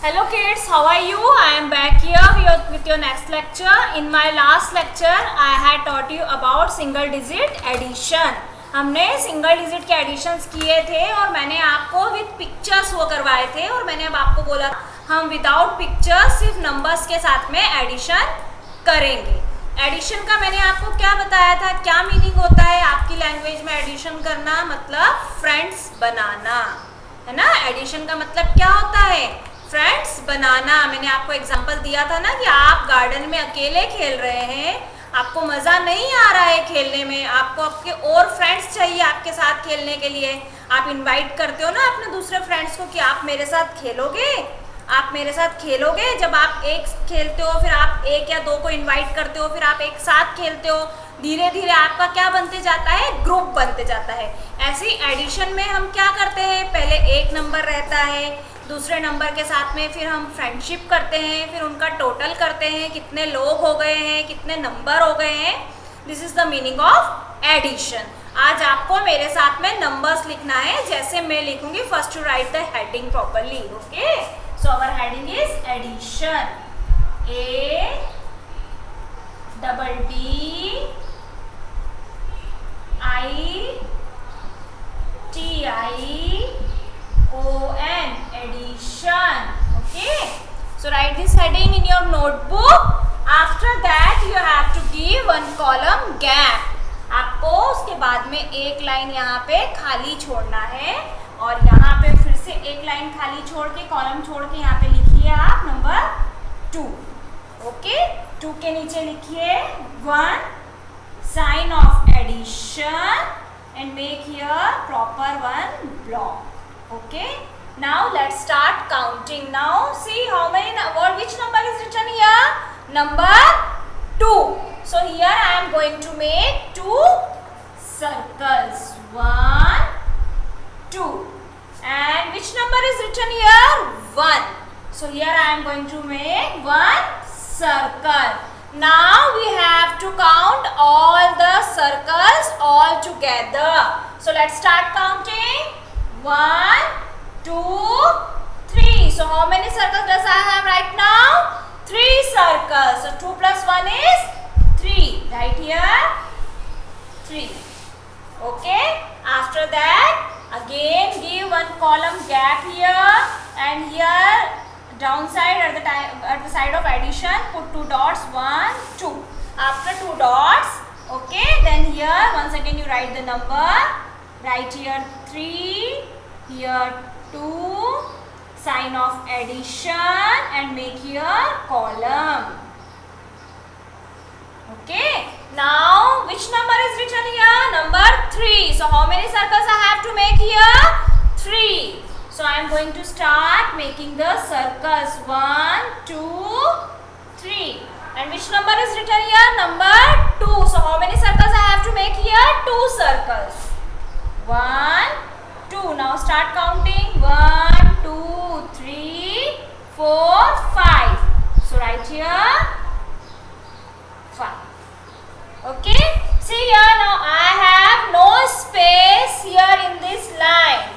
Hello kids, how are you? I am back here with your next lecture. In my last lecture, I had taught you about single digit addition. हमने single digit के editions किए थे और मैंने आपको with pictures वो करवाए थे और मैंने अब आपको बोला हम विदाउट पिक्चर्स सिर्फ नंबर्स के साथ में एडिशन करेंगे। एडिशन का मैंने आपको क्या बताया था, क्या मीनिंग होता है आपकी लैंग्वेज में एडिशन करना, मतलब फ्रेंड्स बनाना, है ना। एडिशन का मतलब क्या होता है, फ्रेंड्स बनाना। मैंने आपको एग्जांपल दिया था ना कि आप गार्डन में अकेले खेल रहे हैं, आपको मज़ा नहीं आ रहा है खेलने में, आपको आपके और फ्रेंड्स चाहिए आपके साथ खेलने के लिए। आप इनवाइट करते हो ना अपने दूसरे फ्रेंड्स को कि आप मेरे साथ खेलोगे, आप मेरे साथ खेलोगे। जब आप एक खेलते हो फिर आप एक या दो को इनवाइट करते हो, फिर आप एक साथ खेलते हो, धीरे धीरे आपका क्या बनते जाता है, ग्रुप बनते जाता है। ऐसे ही एडिशन में हम क्या करते हैं, पहले एक नंबर रहता है, दूसरे नंबर के साथ में फिर हम फ्रेंडशिप करते हैं, फिर उनका टोटल करते हैं, कितने लोग हो गए हैं, कितने नंबर हो गए हैं। This is the meaning of addition. आज आपको मेरे साथ में नंबर्स लिखना है, जैसे मैं लिखूंगी। First to write the heading properly, okay. So our heading is addition, A double D I T I O N, addition, okay. So write this heading in your notebook. After that you have to give one column gap. आपको उसके बाद में एक line यहाँ पे खाली छोड़ना है और यहाँ पे फिर से एक लाइन खाली छोड़ के, कॉलम छोड़ के यहाँ पे लिखिए आप नंबर 2, ओके। 2 के नीचे लिखिए 1 sign of addition and make here proper one block. Okay, now let's start counting. Now see how many which number is written here, number 2. So here I am going to make 2 circles, 1 2, and which number is written here, 1. So here I am going to make 1 circle. Now we have to count all the circles all together. So let's start counting. 1 2 3. So how many circles does I have right now? 3 circles. So 2 plus 1 is 3. Right here 3. Okay. After that again give one column gap here, and here downside at the side of addition put 2 dots, 1 2. After 2 dots, okay, then here once again you write the number. Write here 3, here 2, sign of addition and make here column. Okay, now which number is written here, number 3. So how many circles I have to make here, 3. So I am going to start making the circles, 1 2 3. And which number is written here, number 2. So how many circles I have to make here, 2 circles, 1 2. Now start counting, 1 2 3 4 5. So write here 5. Okay, see here now I have no space here in this line.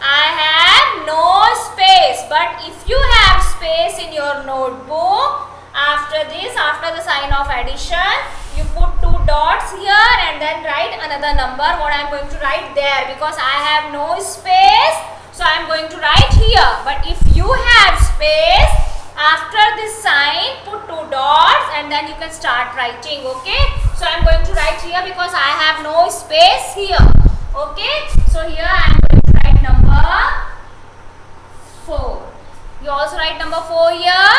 I have no space, but if you have space in your notebook, after this, after the sign of addition, you put 2 dots here and then write another number. What I am going to write there, because I have no space, so I am going to write here. But if you have space, after this sign put 2 dots and then you can start writing, okay. So I am going to write here because I have no space here, okay. So here I am going to write number 4. You also write number 4 here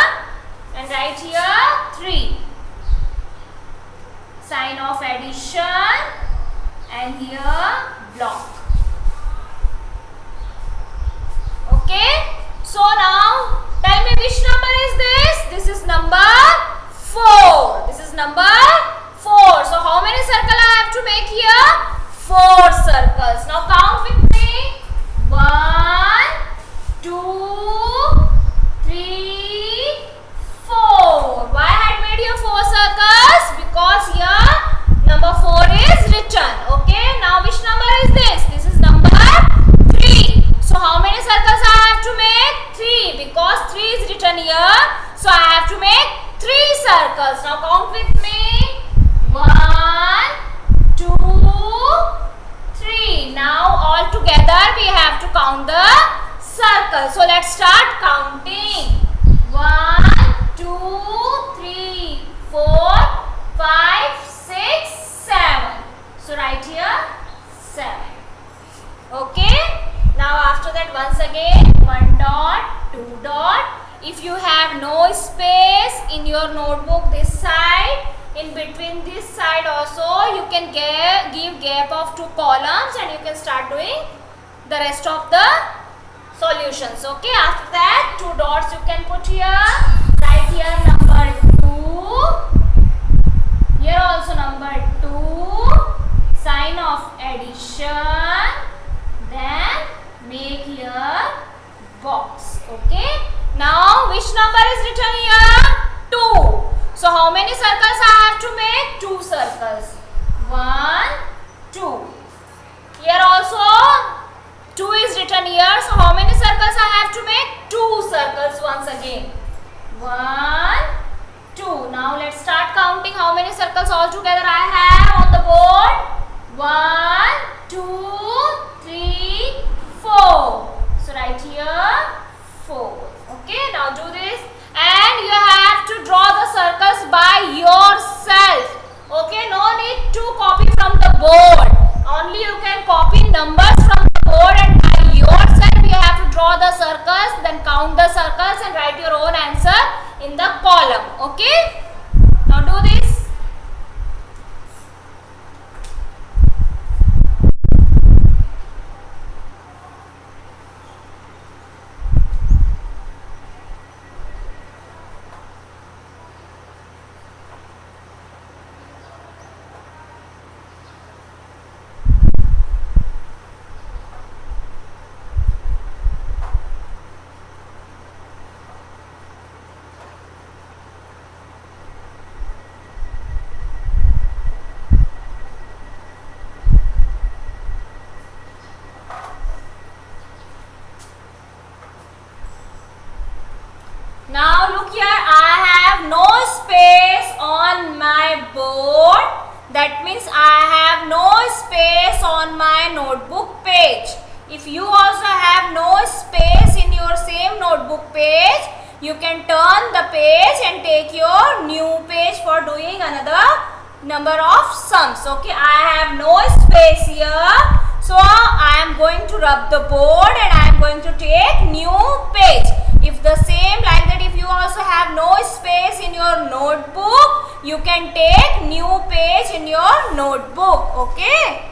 and write here 3, sign of addition and here block, okay. So now tell me which number is this, this is number 4, this is number 4. So how many circles I have to make here, 4 circles. Now count with me, 1 2 3 4. Why I had made here 4 circles, because here number 4 is written, okay. Now which number is written here. So I have to make 3 circles. Now count with me. 1, 2, 3. Now all together we have to count the circles. So let's start counting. 1, 2, 3, 4, 5, 6, 7. So right here 7. Okay. Now after that once again 1 dot, 2 dot. If you have no space in your notebook this side, in between this side also you can give gap of 2 columns and you can start doing the rest of the solutions. Okay. After that 2 dots you can put here. Right here number 2. Here also number 2. Sign of addition. Then make here box. Okay. Now which number is written here? 2. So how many circles I have to make? 2 circles. 1, 2. Here also 2 is written here. So how many circles I have to make? 2 circles once again. 1, 2. Now let's start counting how many circles all together I have on the board. 1, 2, 3, 4. So right here 4. Okay, now do this and you have to draw the circles by yourself. Okay, no need to copy from the board. Only you can copy numbers from the board and by yourself you have to draw the circles, then count the circles and write your own answer in the column. Okay, now do this. Now look here, I have no space on my board. That means I have no space on my notebook page. If you also have no space in your same notebook page, you can turn the page and take your new page for doing another number of sums. Okay, I have no space here. So I am going to rub the board and I am going to take new page. If the same like that, if you also have no space in your notebook, you can take new page in your notebook. Okay.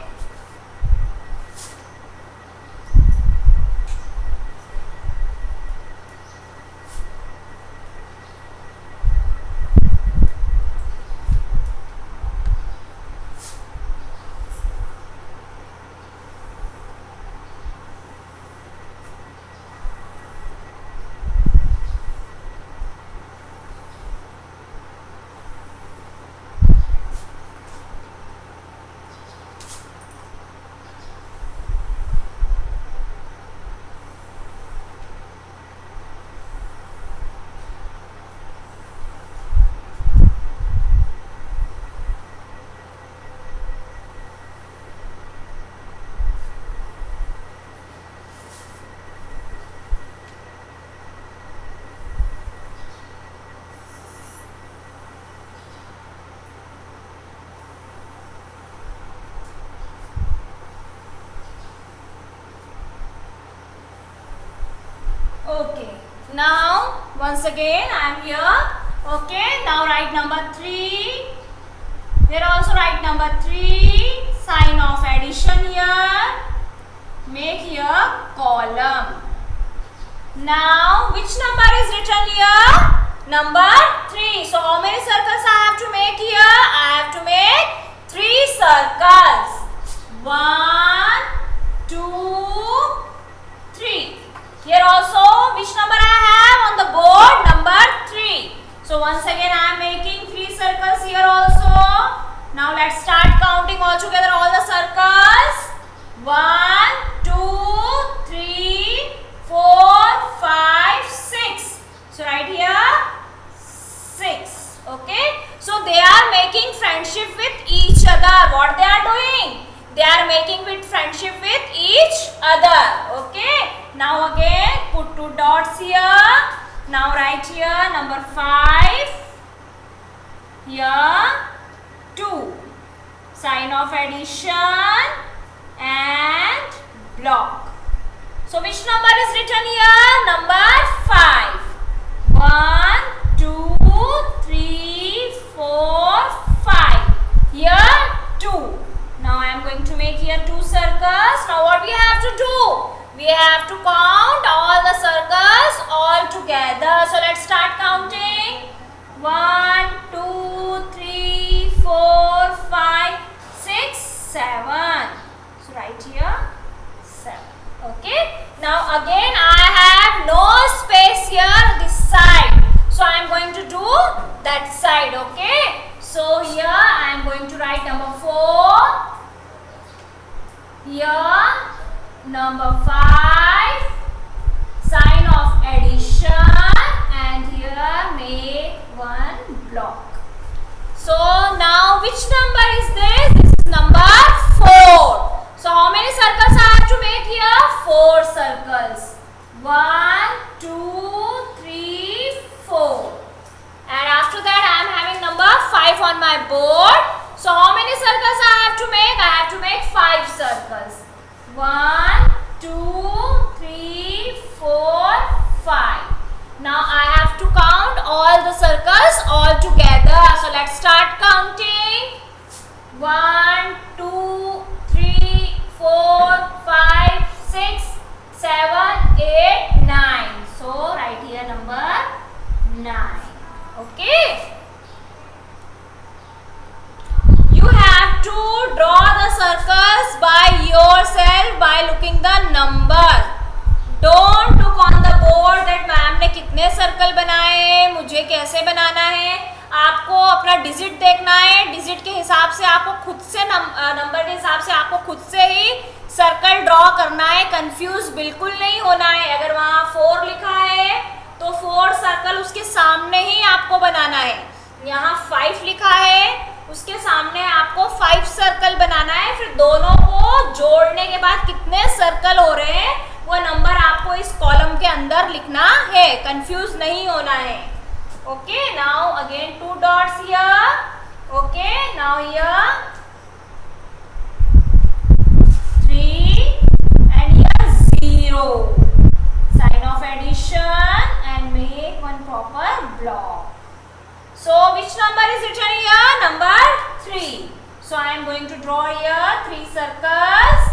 Okay, now once again I am here. Okay, now write number 3. Here also write number 3. Sign of addition here. Make here column. Now which number is written here? Number 3. So how many circles I have to make here? I have to make 3 circles. 1, 2, 3. Here also which number I have on the board? Number 3. So once again I am making 3 circles here also. Now let's start counting all together all the circles. 1, 2, 3, 4, 5, 6. So put 2 dots here. Now write here number 5. Here 2. Sign of addition and block. So which number is written here? Number 5. 1, 2, 3, 4, 5. Here 2. Now I am going to make here 2 circles. Now what we have to do? We have to count all the circles all together. So let's start counting. 1, 2, 3, 4, 5, 6, 7. So right here 7. Okay. Now again I have no space here this side. So I am going to do that side. Okay. So here I am going to write number 4. Here number 5, sign of addition, and here make 1 block. So now which number is this? This is number 4. So how many circles I have to make here? 4 circles. 1, 2, 3, 4. And after that I am having number 5 on my board. So how many circles I have to make? I have to make 5 circles. 1, 2, 3, 4, 5. Now I have to count all the circles all together. So let's start counting. 1, 2, 3, 4, 5, 6, 7, 8, 9. So right here number 9. Okay. You have to draw the circles by yourself by looking the number. Don't look on the board that ma'am ने कितने circle बनाए, मुझे कैसे बनाना है. आपको अपना digit देखना है. डिजिट के हिसाब से आपको खुद से नंबर के हिसाब से आपको खुद से ही सर्कल ड्रॉ करना है. कंफ्यूज बिल्कुल नहीं होना है. अगर वहाँ 4 लिखा है तो 4 सर्कल उसके सामने ही आपको बनाना है. यहाँ 5 लिखा है उसके सामने आपको 5 सर्कल बनाना है. फिर दोनों को जोड़ने के बाद कितने सर्कल हो रहे हैं वो नंबर आपको इस कॉलम के अंदर लिखना है. कंफ्यूज नहीं होना है. Okay. Now again 2 dots here. Okay. Now here 3 and here 0. Sign of addition and make 1 proper block. So which number is written here? Number 3. So I am going to draw here 3 circles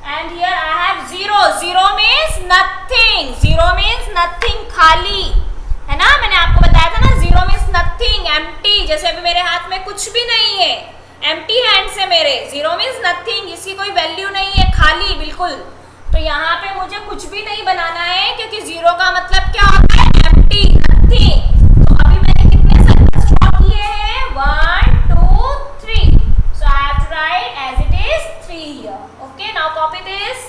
and here I have 0. 0 means nothing. 0 means nothing. खाली है ना. मैंने आपको बताया था ना 0 means nothing, empty. जैसे अभी मेरे हाथ में कुछ भी नहीं है, empty hands है मेरे. 0 means nothing. इसकी कोई वैल्यू नहीं है, खाली बिल्कुल. तो यहाँ पे मुझे कुछ भी नहीं बनाना है क्योंकि 0 का मतलब क्या होता है? empty, nothing. 1, 2, 3. So I have to write as it is 3 here. Okay. Now copy this.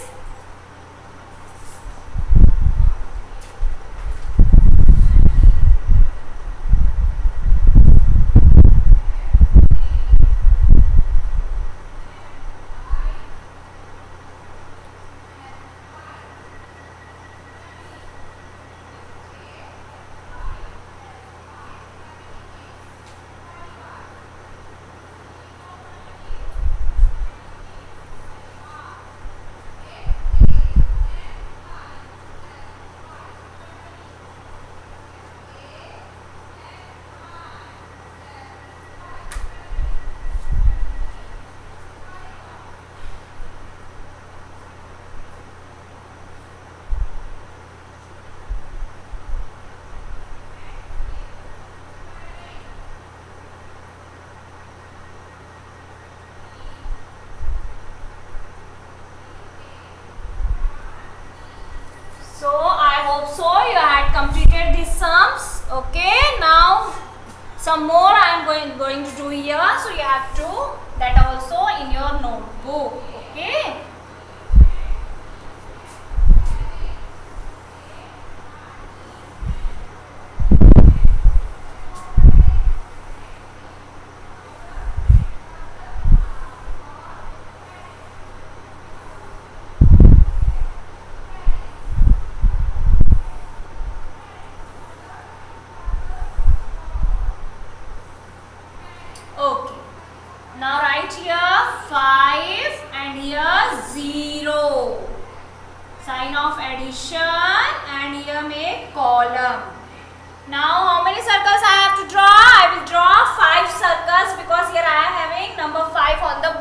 So I hope so you had completed these sums. Okay. Now some more I am going to do here. So you have to that also in your notebook. Okay.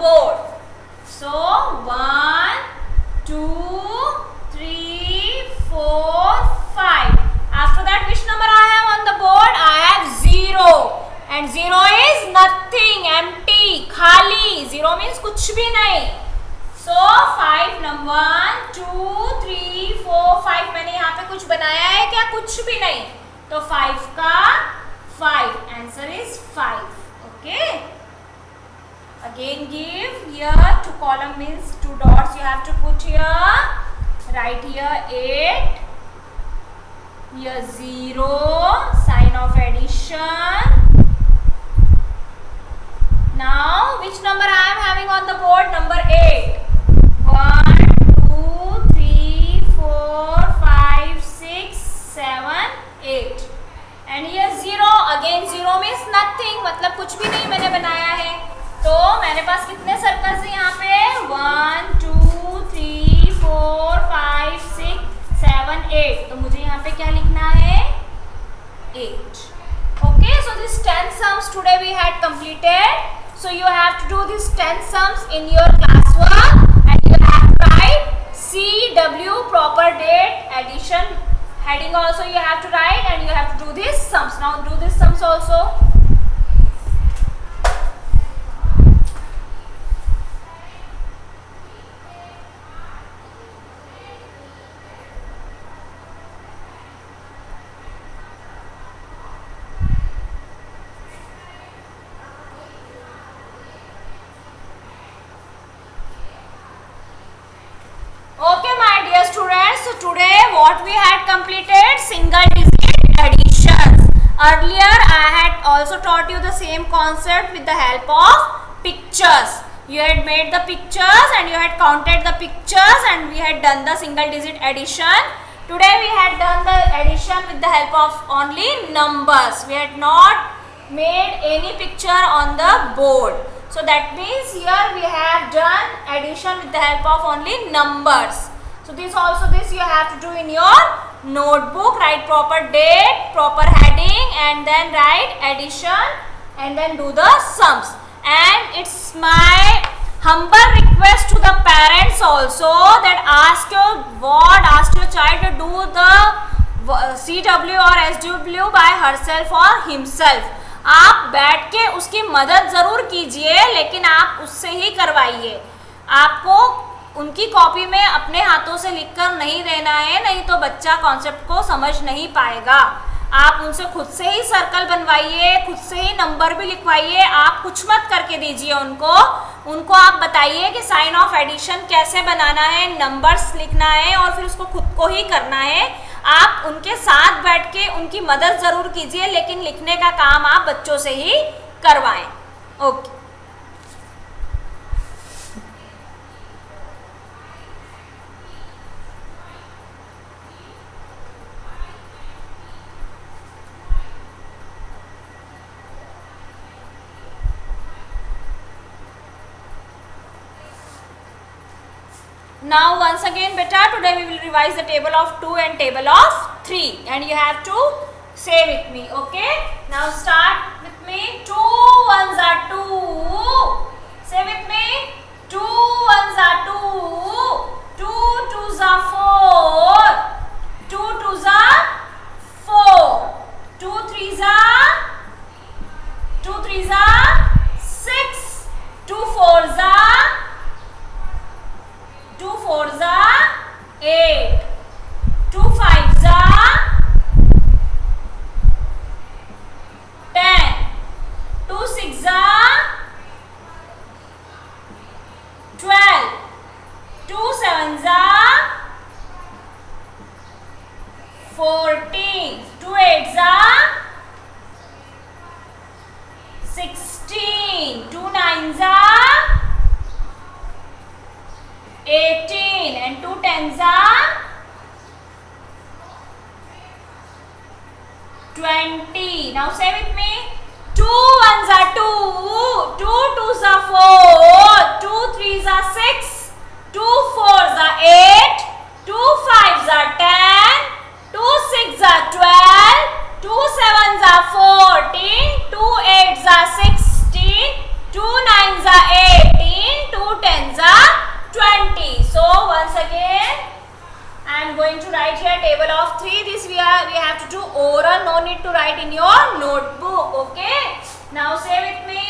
board. So 1, 2, 3, 4, 5. After that, which number I have on the board? I have 0. And 0 is nothing, empty, khali. 0 means कुछ भी नहीं. So 5 number 1, 2, 3, 4, 5. मैंने यहाँ पे कुछ बनाया है क्या? कुछ भी नहीं. तो 5 का 5. Answer is 5. Okay. Again give here 2 column means 2 dots you have to put here. Write here 8. Here 0. Sign of addition. Now which number I am having on the board? Number 8. 1, 2, 3, 4, 5, 6, 7, 8. And here 0. Again 0 means nothing. मतलब कुछ भी नहीं मैंने बनाया है. तो मेरे पास कितने सर्कल्स हैं यहाँ पे? 1, 2, 3, 4, 5, 6, 7, 8. तो मुझे यहाँ पे क्या लिखना है? 8. Okay, so this 10 sums today we had completed. So you have to do these 10 sums in your classwork, and you have to write CW proper date addition heading also you have to write, and you have to do these sums. Now do these sums also. Okay, my dear students, so today what we had completed? Single digit additions. Earlier I had also taught you the same concept with the help of pictures. You had made the pictures and you had counted the pictures, and we had done the single digit addition. Today we had done the addition with the help of only numbers. We had not made any picture on the board. So that means here we have done addition with the help of only numbers. So this you have to do in your notebook. Write proper date, proper heading, and then write addition, and then do the sums. And it's my humble request to the parents also that ask your child to do the CW or SW by herself or himself. आप बैठ के उसकी मदद ज़रूर कीजिए, लेकिन आप उससे ही करवाइए. आपको उनकी कॉपी में अपने हाथों से लिखकर नहीं देना है, नहीं तो बच्चा कॉन्सेप्ट को समझ नहीं पाएगा. आप उनसे खुद से ही सर्कल बनवाइए, खुद से ही नंबर भी लिखवाइए. आप कुछ मत करके दीजिए उनको आप बताइए कि साइन ऑफ एडिशन कैसे बनाना है, नंबर्स लिखना है, और फिर उसको खुद को ही करना है. आप उनके साथ बैठ के उनकी मदद ज़रूर कीजिए, लेकिन लिखने का काम आप बच्चों से ही करवाएं. Okay. Now once again beta, today we will revise the table of 2 and table of 3, and you have to say with me. Okay, now start with me. 2 ones are 2. Say with me. 2 ones are 2. 2 twos are 4. 2 twos are 4. 2 threes are 6. 2 fours are 8. 2 fives are 10. 2 sixes are 12. 2 sevens are 14. 2 eights are 16. 2 nines are 18, and 2 tens are 20. Now say with me. 2 ones are 2. 2 twos are 4. 2 threes are 6. 2 fours are 8. 2 fives are 10. 2 sixes are 12. 2 sevens are 14. 2 eights are 16. 2 nines are 18. need to write in your notebook. Okay. Now say with me.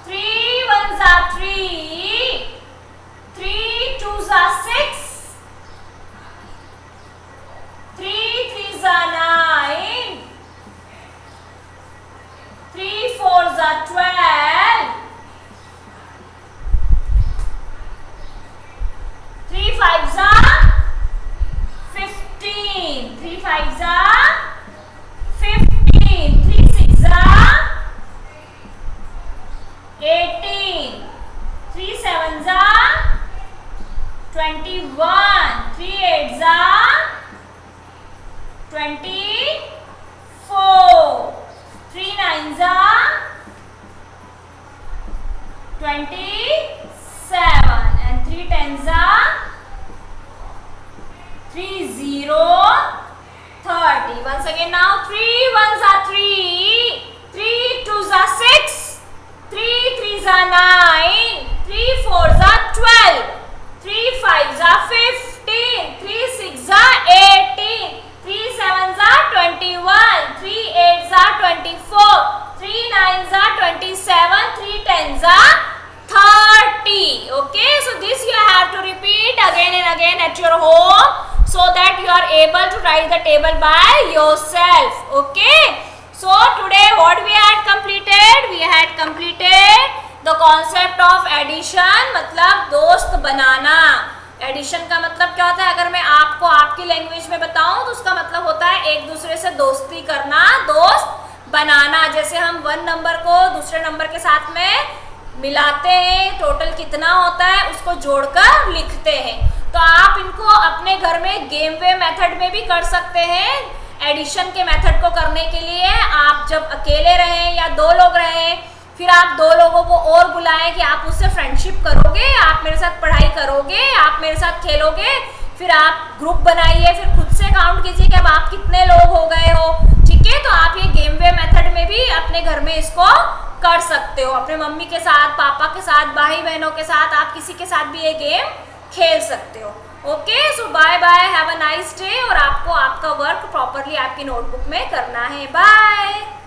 3 ones are 3. 3 twos are 6. 3 threes are 9. 3 fours are 12. 3 fives are 15. 3 fives are 15. 3 sixes are 18. 3 sevens are 21. 3 eights are 24. 3 nines are 27. And 3 tens are 30. Once again now. 3 ones are 3. 3 twos are 6. 3 threes are 9. 3 fours are 12. 3 fives are 15. 3 sixes are 18. 3 sevens are 21. 3 eights are 24. 3 nines are 27. 3 tens are 30. Okay, so this you have to repeat again and again at your home, so that you are able to write the table by yourself. Okay, so today what we had completed? We had completed the concept of addition, मतलब दोस्त बनाना. Addition का मतलब क्या होता है? अगर मैं आपको आपकी लैंग्वेज में बताऊं तो उसका मतलब होता है एक दूसरे से दोस्ती करना, दोस्त बनाना. जैसे हम 1 नंबर को दूसरे नंबर के साथ में मिलाते हैं, टोटल कितना होता है उसको जोड़कर लिखते हैं. तो आप इनको अपने घर में गेम वे मेथड में भी कर सकते हैं. एडिशन के मेथड को करने के लिए आप जब अकेले रहें या 2 लोग रहें, फिर आप 2 लोगों को और बुलाएं कि आप उससे फ्रेंडशिप करोगे, आप मेरे साथ पढ़ाई करोगे, आप मेरे साथ खेलोगे. फिर आप ग्रुप बनाइए, फिर खुद से काउंट कीजिए कि अब आप कितने लोग हो गए हो. ठीक है, तो आप ये गेम वे मेथड में भी अपने घर में इसको कर सकते हो. अपने मम्मी के साथ, पापा के साथ, भाई बहनों के साथ, आप किसी के साथ भी ये गेम खेल सकते हो. Okay, so bye bye, have a nice day. और आपको आपका वर्क प्रॉपरली आपकी नोटबुक में करना है. बाय.